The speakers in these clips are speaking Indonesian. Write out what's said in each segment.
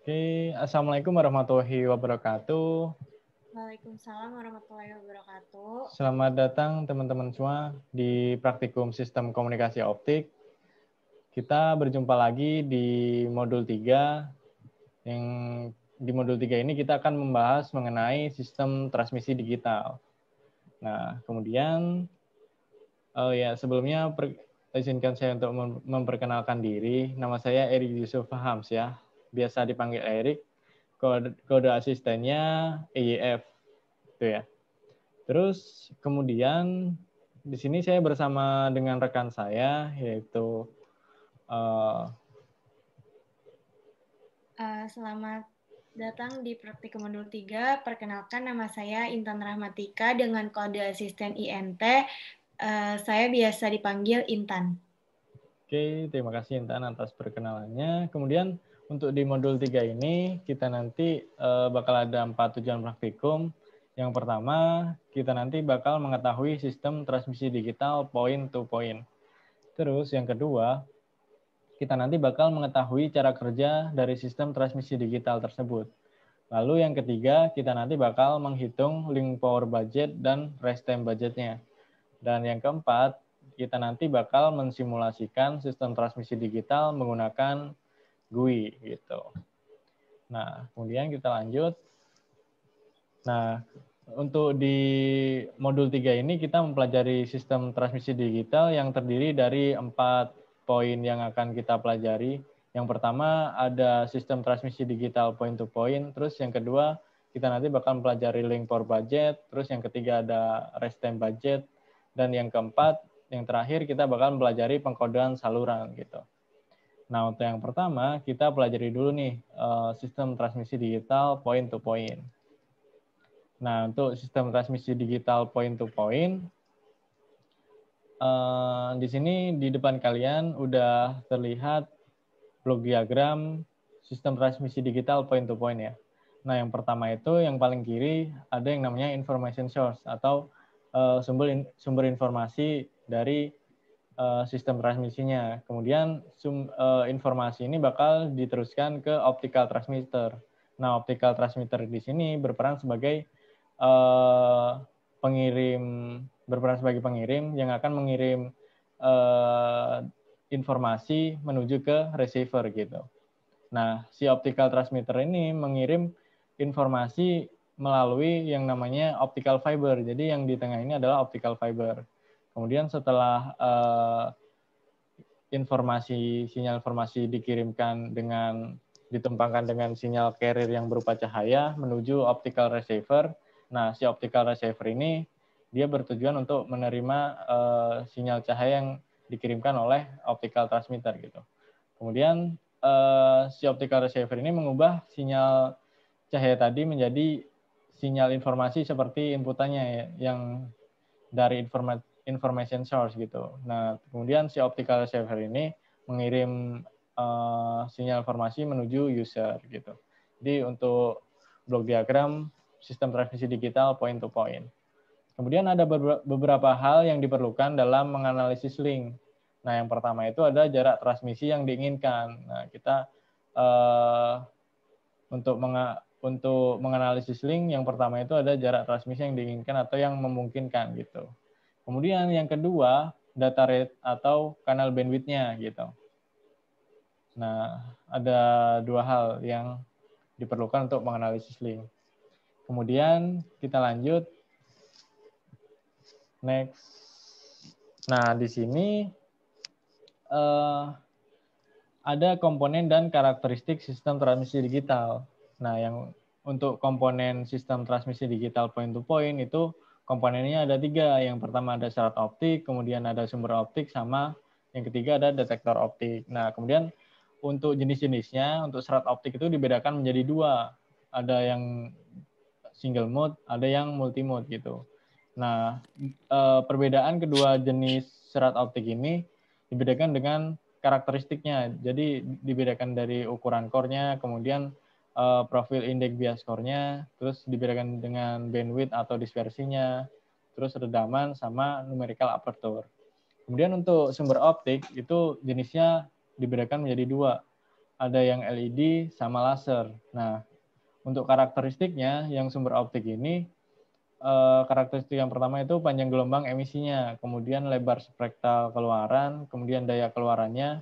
Oke, Assalamualaikum warahmatullahi wabarakatuh. Waalaikumsalam warahmatullahi wabarakatuh. Selamat datang teman-teman semua di Praktikum Sistem Komunikasi Optik. Kita berjumpa lagi di modul 3, yang di modul 3 ini kita akan membahas mengenai sistem transmisi digital. Nah, kemudian sebelumnya izinkan saya untuk memperkenalkan diri. Nama saya Erik Yusuf Hams ya, biasa dipanggil Erik. Kode asistennya EYF, itu ya. Terus kemudian di sini saya bersama dengan rekan saya yaitu Selamat datang di Praktikum Modul 3. Perkenalkan, nama saya Intan Rahmatika dengan kode asisten INT. Saya biasa dipanggil Intan. Oke, terima kasih Intan atas perkenalannya. Kemudian untuk di modul 3 ini kita nanti bakal ada 4 tujuan praktikum. Yang pertama, kita nanti bakal mengetahui sistem transmisi digital point to point. Terus yang kedua, kita nanti bakal mengetahui cara kerja dari sistem transmisi digital tersebut. Lalu yang ketiga, kita nanti bakal menghitung link power budget dan rest time budgetnya. Dan yang keempat, kita nanti bakal mensimulasikan sistem transmisi digital menggunakan GUI gitu. Nah, kemudian kita lanjut. Nah, untuk di modul 3 ini kita mempelajari sistem transmisi digital yang terdiri dari 4 poin yang akan kita pelajari. Yang pertama ada sistem transmisi digital point to point, terus yang kedua kita nanti bakal mempelajari link power budget, terus yang ketiga ada rest time budget, dan yang keempat, yang terakhir kita bakal mempelajari pengkodean saluran gitu. Nah, untuk yang pertama kita pelajari dulu nih sistem transmisi digital point to point. Nah, untuk sistem transmisi digital point to point, di sini di depan kalian udah terlihat blok diagram sistem transmisi digital point to point ya. Nah, yang pertama itu yang paling kiri ada yang namanya information source atau sumber informasi dari sistem transmisinya. Kemudian informasi ini bakal diteruskan ke optical transmitter. Nah, optical transmitter di sini berperan sebagai pengirim yang akan mengirim informasi menuju ke receiver gitu. Nah, si optical transmitter ini mengirim informasi melalui yang namanya optical fiber. Jadi yang di tengah ini adalah optical fiber. Kemudian setelah sinyal informasi dikirimkan dengan ditumpangkan dengan sinyal carrier yang berupa cahaya menuju optical receiver. Nah, si optical receiver ini dia bertujuan untuk menerima sinyal cahaya yang dikirimkan oleh optical transmitter gitu. Kemudian si optical receiver ini mengubah sinyal cahaya tadi menjadi sinyal informasi seperti inputannya ya, yang dari information source gitu. Nah, kemudian si optical receiver ini mengirim sinyal informasi menuju user gitu. Jadi untuk blok diagram sistem transmisi digital point to point. Kemudian ada beberapa hal yang diperlukan dalam menganalisis link. Nah, yang pertama itu ada jarak transmisi yang diinginkan. Nah, kita untuk menganalisis link yang pertama itu ada jarak transmisi yang diinginkan atau yang memungkinkan gitu. Kemudian yang kedua, data rate atau kanal bandwidth-nya gitu. Nah, ada dua hal yang diperlukan untuk menganalisis link. Kemudian kita lanjut. Next. Nah, di sini ada komponen dan karakteristik sistem transmisi digital. Nah, yang untuk komponen sistem transmisi digital point to point itu komponennya ada 3. Yang pertama ada syarat optik, kemudian ada sumber optik, sama yang ketiga ada detektor optik. Nah, kemudian untuk jenis-jenisnya, untuk syarat optik itu dibedakan menjadi 2. Ada yang single mode, ada yang multi mode gitu. Nah, perbedaan kedua jenis syarat optik ini dibedakan dengan karakteristiknya. Jadi dibedakan dari ukuran core-nya, kemudian profil indeks bias core-nya, terus dibedakan dengan bandwidth atau dispersinya, terus redaman sama numerical aperture. Kemudian untuk sumber optik itu jenisnya dibedakan menjadi 2. ada yang LED sama laser. Nah, untuk karakteristiknya yang sumber optik ini, karakteristik yang pertama itu panjang gelombang emisinya, kemudian lebar spektral keluaran, kemudian daya keluarannya,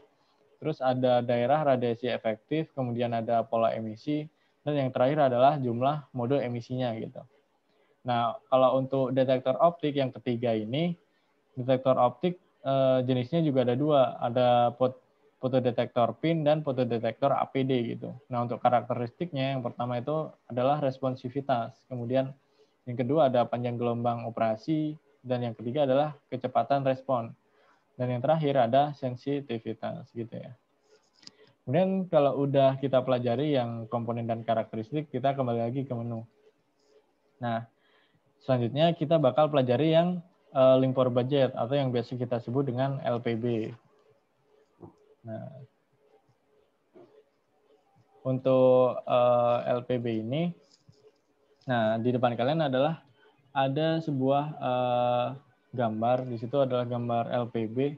terus ada daerah radiasi efektif, kemudian ada pola emisi, dan yang terakhir adalah jumlah mode emisinya gitu. Nah, kalau untuk detektor optik yang ketiga ini, detektor optik jenisnya juga ada dua, ada fotodetektor PIN dan fotodetektor APD gitu. Nah, untuk karakteristiknya yang pertama itu adalah responsivitas, kemudian yang kedua ada panjang gelombang operasi, dan yang ketiga adalah kecepatan respon. Dan yang terakhir ada sensitivitas gitu ya. Kemudian kalau udah kita pelajari yang komponen dan karakteristik, kita kembali lagi ke menu. Nah, selanjutnya kita bakal pelajari yang link for budget atau yang biasa kita sebut dengan LPB. Nah, untuk LPB ini, nah di depan kalian adalah ada sebuah gambar, di situ adalah gambar LPB.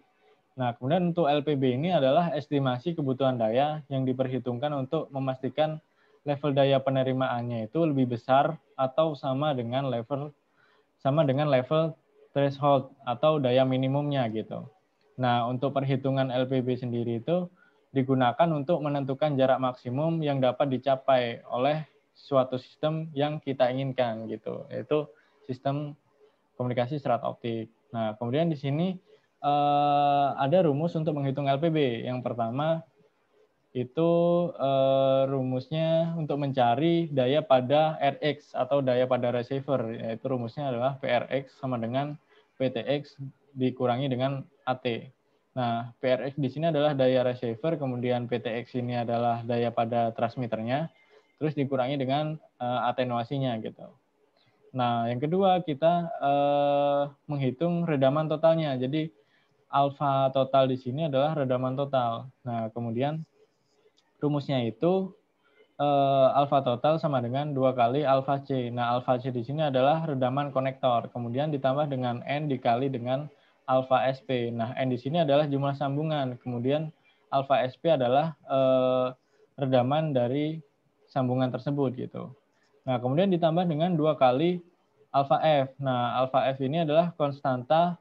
Nah, kemudian untuk LPB ini adalah estimasi kebutuhan daya yang diperhitungkan untuk memastikan level daya penerimaannya itu lebih besar atau sama dengan level threshold atau daya minimumnya gitu. Nah, untuk perhitungan LPB sendiri itu digunakan untuk menentukan jarak maksimum yang dapat dicapai oleh suatu sistem yang kita inginkan gitu, yaitu sistem komunikasi serat optik. Nah, kemudian di sini ada rumus untuk menghitung LPB. Yang pertama itu rumusnya untuk mencari daya pada Rx atau daya pada receiver, yaitu rumusnya adalah PRX sama dengan PTX dikurangi dengan AT. Nah, PRX di sini adalah daya receiver, kemudian PTX ini adalah daya pada transmitternya, terus dikurangi dengan atenuasinya gitu. Nah, yang kedua kita menghitung redaman totalnya. Jadi alfa total di sini adalah redaman total. Nah, kemudian rumusnya itu alfa total sama dengan 2 kali alfa C. Nah, alfa C di sini adalah redaman konektor. Kemudian ditambah dengan N dikali dengan alfa SP. Nah, N di sini adalah jumlah sambungan. Kemudian alfa SP adalah redaman dari sambungan tersebut gitu. Nah, kemudian ditambah dengan 2 kali alfa F. Nah, alfa F ini adalah konstanta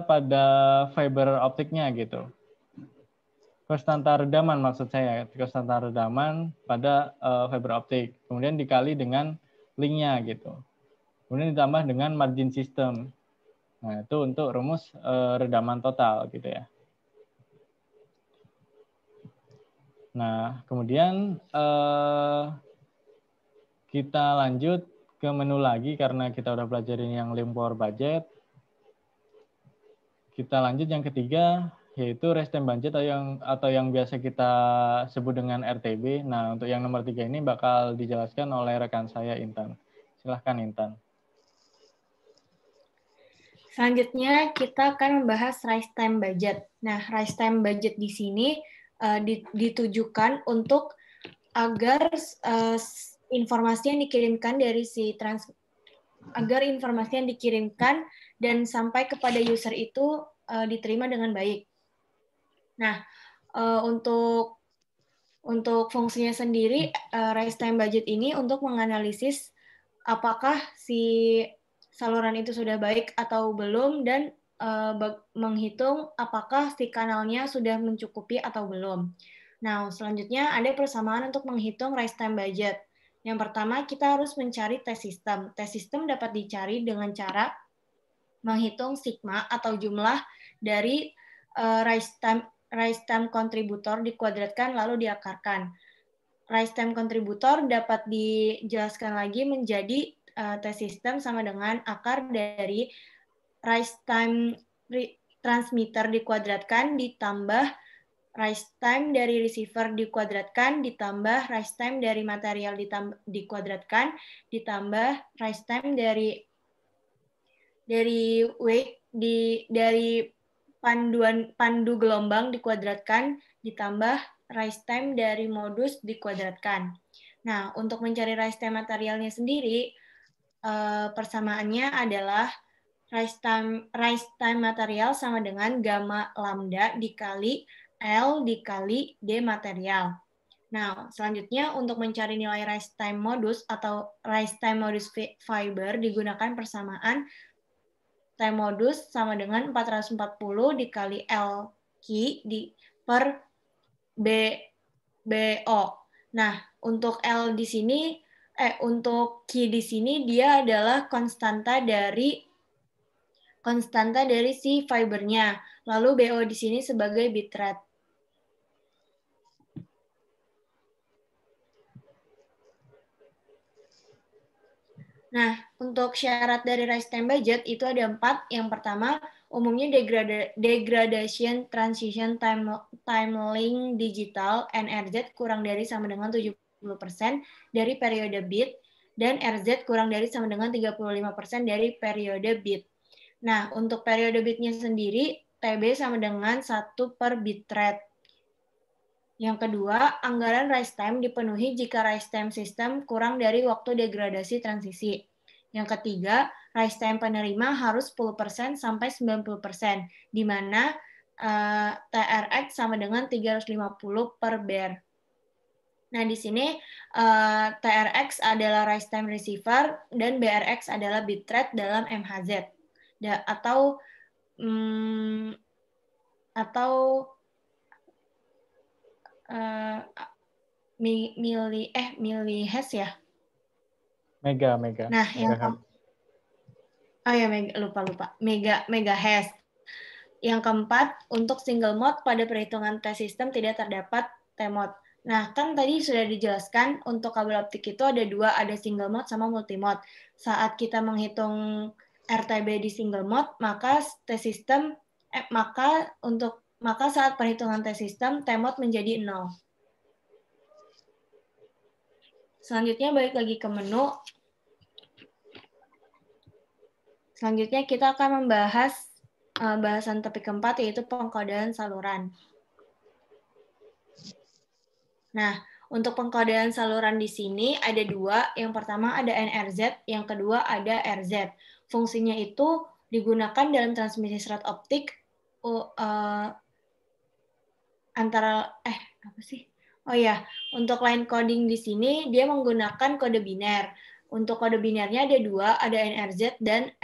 pada fiber optiknya gitu. Konstanta redaman maksud saya, konstanta redaman pada fiber optik. Kemudian dikali dengan linknya gitu. Kemudian ditambah dengan margin system. Nah, itu untuk rumus redaman total gitu ya. Nah, kemudian kita lanjut ke menu lagi karena kita udah pelajarin yang link for budget. Kita lanjut yang ketiga, yaitu rest time budget atau yang biasa kita sebut dengan RTB. Nah, untuk yang nomor 3 ini bakal dijelaskan oleh rekan saya Intan. Silahkan Intan. Selanjutnya kita akan membahas rise time budget. Nah, rise time budget di sini ditujukan untuk agar informasi yang dikirimkan dari agar informasi yang dikirimkan dan sampai kepada user itu diterima dengan baik. Nah, untuk fungsinya sendiri, rise time budget ini untuk menganalisis apakah si saluran itu sudah baik atau belum, dan menghitung apakah si kanalnya sudah mencukupi atau belum. Nah, selanjutnya ada persamaan untuk menghitung rise time budget. Yang pertama, kita harus mencari test system. Test system dapat dicari dengan cara menghitung sigma atau jumlah dari rise time kontributor dikuadratkan lalu diakarkan. Rise time kontributor dapat dijelaskan lagi menjadi test system sama dengan akar dari rise time transmitter dikuadratkan ditambah rise time dari receiver dikuadratkan ditambah rise time dari material dikuadratkan ditambah rise time dari weight dari pandu gelombang dikuadratkan ditambah rise time dari modus dikuadratkan. Nah, untuk mencari rise time materialnya sendiri, persamaannya adalah rise time material sama dengan gamma lambda dikali L dikali D material. Nah, selanjutnya untuk mencari nilai rise time modus atau rise time modus fiber digunakan persamaan time modus sama dengan 440 dikali L Q per BO. Nah, untuk L di sini untuk Q di sini dia adalah konstanta dari si fibernya. Lalu BO di sini sebagai bit rate. Nah, untuk syarat dari rise time budget itu ada 4. Yang pertama, umumnya degradation transition time link digital NRZ kurang dari sama dengan 70% dari periode bit dan RZ kurang dari sama dengan 35% dari periode bit. Nah, untuk periode bitnya sendiri, TB sama dengan 1 per bit rate. Yang kedua, anggaran rise time dipenuhi jika rise time sistem kurang dari waktu degradasi transisi. Yang ketiga, rise time penerima harus 10% sampai 90%, di mana TRX sama dengan 350 per bar. Nah, di sini TRX adalah rise time receiver dan BRX adalah bitrate dalam MHz. Atau milihertz ya. Mega. Nah, lupa. Megahertz. Yang keempat, untuk single mode pada perhitungan test system tidak terdapat T-mode. Nah, kan tadi sudah dijelaskan untuk kabel optik itu ada 2, ada single mode sama multimode. Saat kita menghitung RTB di single mode, maka test system maka saat perhitungan test system T-mode menjadi 0. Selanjutnya balik lagi ke menu. Selanjutnya kita akan membahas bahasan topik keempat, yaitu pengkodean saluran. Nah, untuk pengkodean saluran di sini ada 2. Yang pertama ada NRZ, yang kedua ada RZ. Fungsinya itu digunakan dalam transmisi serat optik untuk line coding di sini dia menggunakan kode biner. Untuk kode binernya ada 2, ada NRZ dan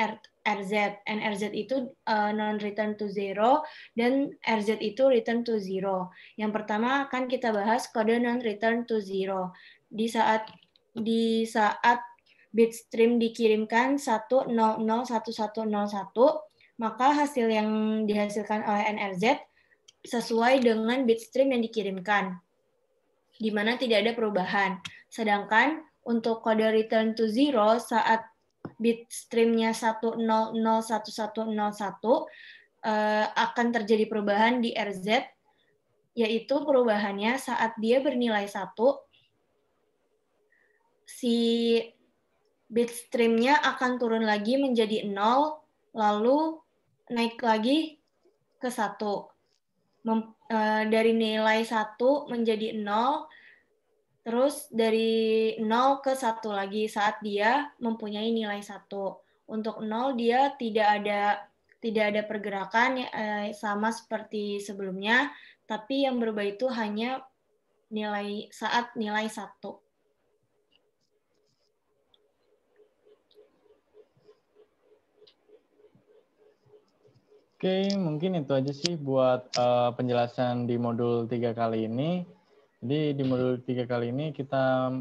RZ. NRZ itu non-return to zero, dan RZ itu return to zero. Yang pertama akan kita bahas kode non-return to zero. Di saat bit stream dikirimkan 1001101, maka hasil yang dihasilkan oleh NRZ sesuai dengan bit stream yang dikirimkan, di mana tidak ada perubahan. Sedangkan untuk kode return to zero saat bit streamnya 1001101 akan terjadi perubahan di RZ, yaitu perubahannya saat dia bernilai 1, si bit streamnya akan turun lagi menjadi 0, lalu naik lagi ke 1. Dari nilai 1 menjadi 0, terus dari 0 ke 1 lagi saat dia mempunyai nilai 1. Untuk 0 dia tidak ada pergerakan sama seperti sebelumnya, tapi yang berubah itu hanya saat nilai 1. Oke, mungkin itu aja sih buat penjelasan di modul 3 kali ini. Jadi di modul 3 kali ini kita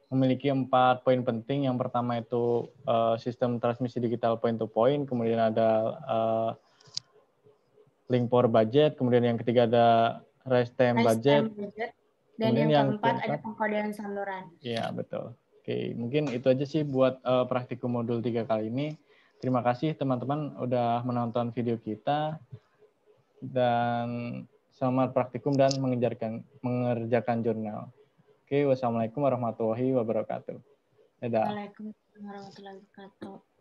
memiliki 4 poin penting. Yang pertama itu sistem transmisi digital point to point, kemudian ada link power budget, kemudian yang ketiga ada rise time budget, dan yang keempat ada pengkodean saluran. Iya, betul. Oke, mungkin itu aja sih buat praktikum modul 3 kali ini. Terima kasih teman-teman udah menonton video kita, dan selamat praktikum dan mengerjakan jurnal. Oke, wassalamualaikum warahmatullahi wabarakatuh. Dadah. Waalaikumsalam warahmatullahi wabarakatuh.